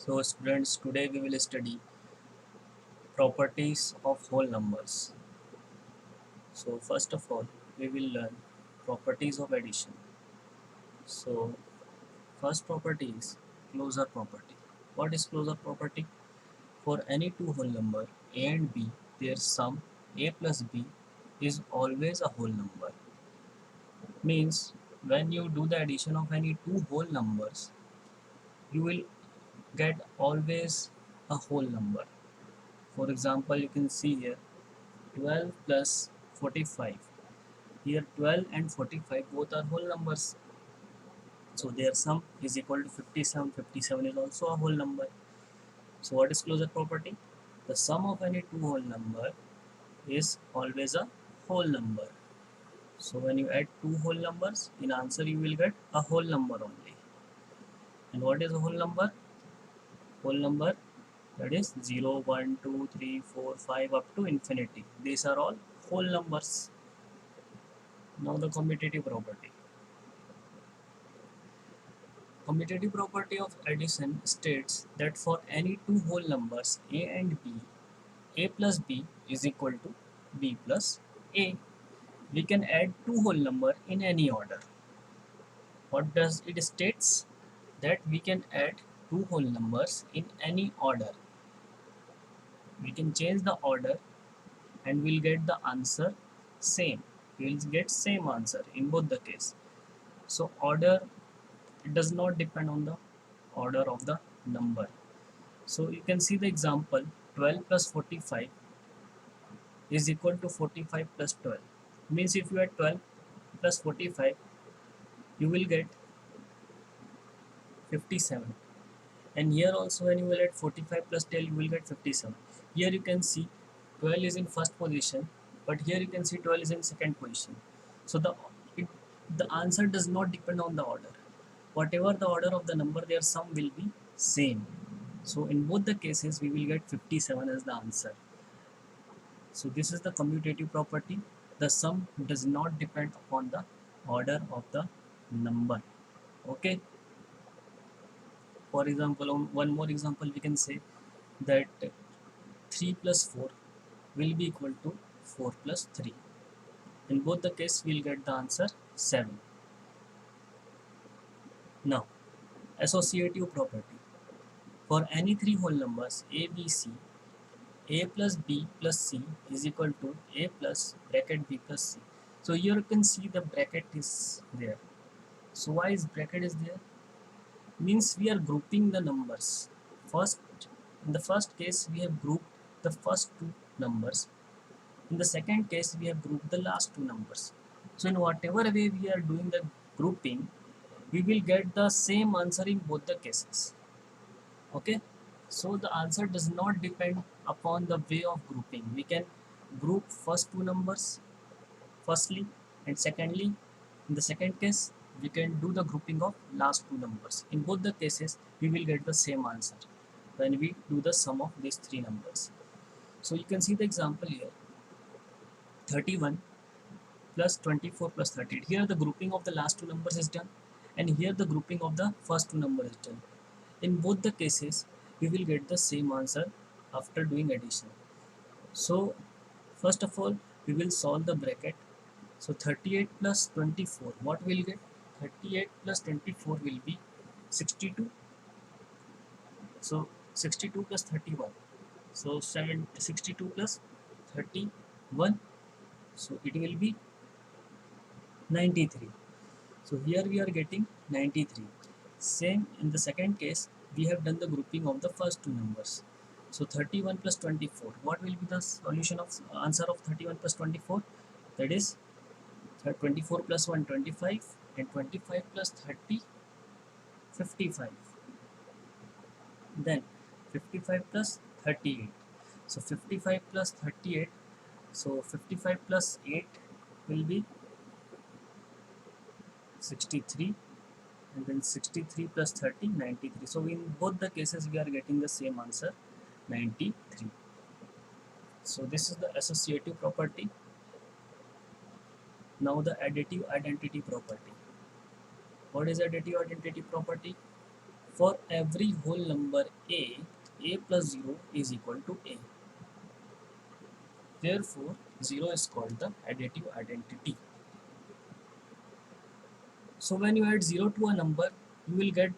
So students, today we will study properties of whole numbers. So first of all, we will learn properties of addition. So first property is closure property. What is closure property? For any two whole number a and b, their sum a plus b is always a whole number. Means when you do the addition of any two whole numbers, you will get always a whole number. For example, you can see here 12 plus 45. Here 12 and 45 both are whole numbers. So their sum is equal to 57. 57 is also a whole number. So what is closure property? The sum of any two whole number is always a whole number. So when you add two whole numbers, in answer you will get a whole number only. And what is a whole number? Whole number, that is 0, 1, 2, 3, 4, 5 up to infinity. These are all whole numbers. Now the commutative property. Commutative property of addition states that for any two whole numbers a and b, a plus b is equal to b plus a. We can add two whole number in any order. What does it states? That we can add two whole numbers in any order. We can change the order and we'll get the answer same. We'll get same answer in both the case. So order, it does not depend on the order of the number. So you can see the example 12 plus 45 is equal to 45 plus 12. Means if you add 12 plus 45, you will get 57. And here also when you will add 45 plus 12, you will get 57. Here you can see 12 is in first position, but here you can see 12 is in second position. So the answer does not depend on the order. Whatever the order of the number, their sum will be same. So in both the cases, we will get 57 as the answer. So this is the commutative property. The sum does not depend upon the order of the number. Okay. For example, on one more example, we can say that 3 plus 4 will be equal to 4 plus 3. In both the case, we'll get the answer 7. Now, associative property. For any three whole numbers a, b, c, a plus b plus c is equal to a plus bracket b plus c. So here you can see the bracket is there. So why is bracket is there? Means we are grouping the numbers. First, in the first case we have grouped the first two numbers. In the second case we have grouped the last two numbers. So in whatever way we are doing the grouping, we will get the same answer in both the cases. Okay, so the answer does not depend upon the way of grouping. We can group first two numbers firstly, and secondly, in the second case we can do the grouping of last two numbers. In both the cases we will get the same answer when we do the sum of these three numbers. So you can see the example here, 31 plus 24 plus 38. Here the grouping of the last two numbers is done, and here the grouping of the first two numbers is done. In both the cases we will get the same answer after doing addition. So first of all we will solve the bracket. So 38 plus 24, what will get? 38 plus 24 will be 62. So 62 plus 31, so 62 plus 31, so it will be 93. So here we are getting 93. Same in the second case, we have done the grouping of the first two numbers. So 31 plus 24, what will be the solution of answer of 31 plus 24? That is 24 plus 1, 25, and 25 plus 30, 55. Then 55 plus 38. So 55 plus 38, so 55 plus 8 will be 63, and then 63 plus 30, 93. So in both the cases we are getting the same answer, 93. So this is the associative property. Now the additive identity property. What is additive identity property? For every whole number a plus 0 is equal to a. Therefore 0 is called the additive identity. So when you add 0 to a number, you will get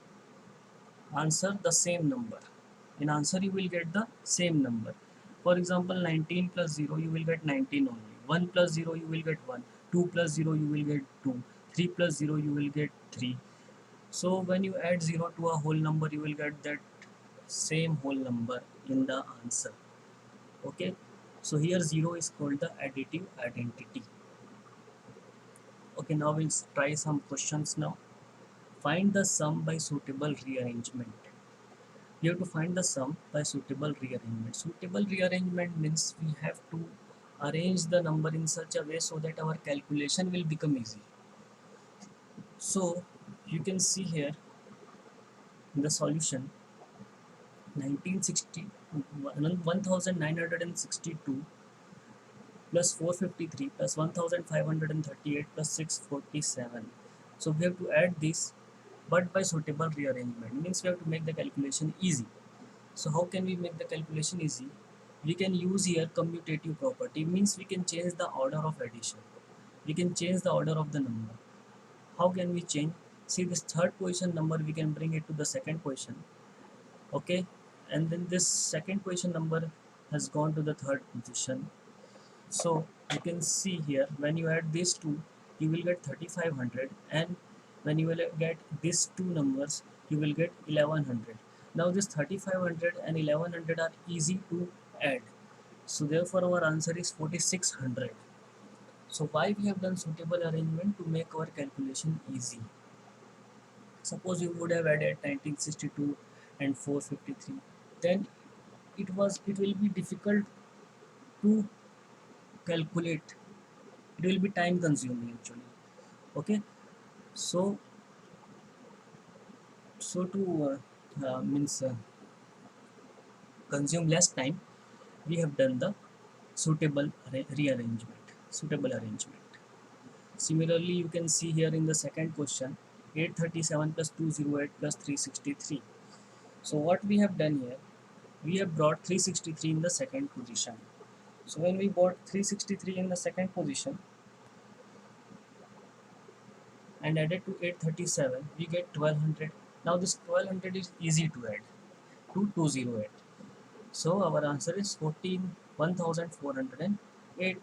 answer the same number. In answer you will get the same number. For example, 19 plus 0 you will get 19 only. 1 plus 0 you will get 1. 2 plus 0 you will get 2. 3 plus 0 you will get 3. So when you add 0 to a whole number, you will get that same whole number in the answer. Okay, so here 0 is called the additive identity. Okay, now we'll try some questions now. Find the sum by suitable rearrangement. We have to find the sum by suitable rearrangement. Suitable rearrangement means we have to arrange the number in such a way so that our calculation will become easy. So you can see here in the solution 1960 1962 plus 453 plus 1538 plus 647. So we have to add this, but by suitable rearrangement means we have to make the calculation easy. So how can we make the calculation easy? We can use here commutative property, means we can change the order of addition. We can change the order of the number. How can we change? See, this third position number we can bring it to the second position. Okay, and then this second position number has gone to the third position. So you can see here when you add these two, you will get 3500, and when you will get these two numbers, you will get 1100. Now this 3500 and 1100 are easy to add, so therefore our answer is 4600. So why we have done suitable arrangement? To make our calculation easy. Suppose you would have added 1962 and 453, then it will be difficult to calculate. It will be time consuming actually. Okay, so to means consume less time, we have done the suitable arrangement. Similarly, you can see here in the second question 837 plus 208 plus 363. So what we have done here, we have brought 363 in the second position. So when we brought 363 in the second position and added to 837, we get 1200. Now this 1200 is easy to add to 208. So our answer is 14,408.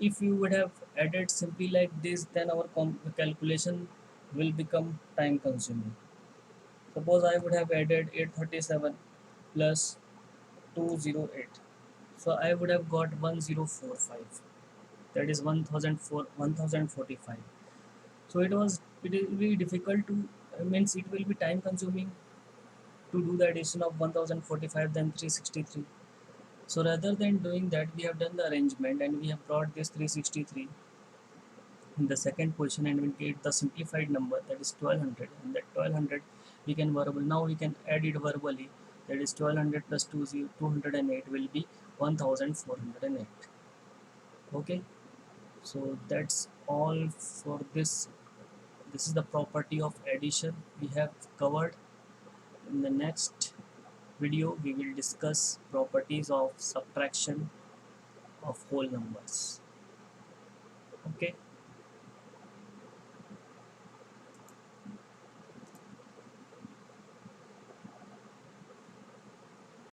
If you would have added simply like this, then our calculation will become time consuming. Suppose I would have added 837 plus 208. So I would have got 1045. That is 1045. So it will be difficult to means it will be time consuming to do the addition of 1045 then 363. So rather than doing that, we have done the arrangement and we have brought this 363 in the second position, and we get the simplified number, that is 1200, and that 1200 we can verbal, now we can add it verbally, that is 1200 plus 208 will be 1408. Okay, so that's all for this. This is the property of addition we have covered. In the next video we will discuss properties of subtraction of whole numbers. Okay.